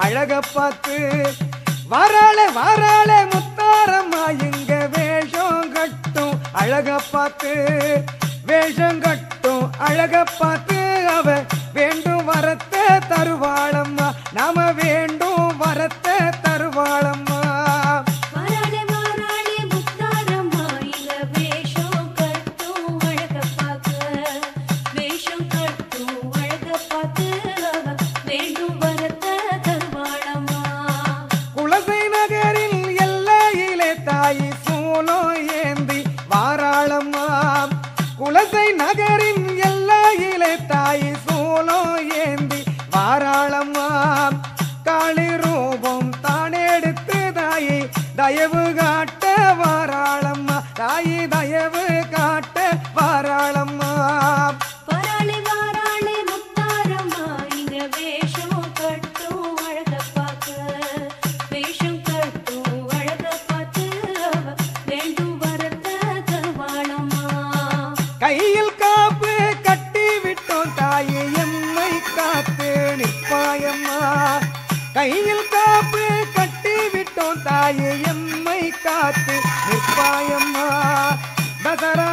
அழக பார்த்து வாராளே வாராளே முத்தாரம்மா இங்க வேஷம் கட்டும் அழக பார்த்து வேஷம் கட்டும் அழக பார்த்து அவ வேண்டும் வரத்தை தருவாளம்மா நாம வேண்டும் வரத்தை தருவாளம்மா குலசை நகரின் எல்லையிலே தாய் சூலம் ஏந்தி வாராளம்மா காளி ரூபம் தான் எடுத்து தாயை தயவு காட்ட வாராளம்மா தாயை தயவு காட்ட வாராளம்மா கையில் காப்பு கட்டி விட்டோம் தாயே எம்மை காத்து நிற்பாயம்மா கையில் காப்பு கட்டி விட்டோம் தாயே எம்மை காத்து நிற்பாயம்மா தசரா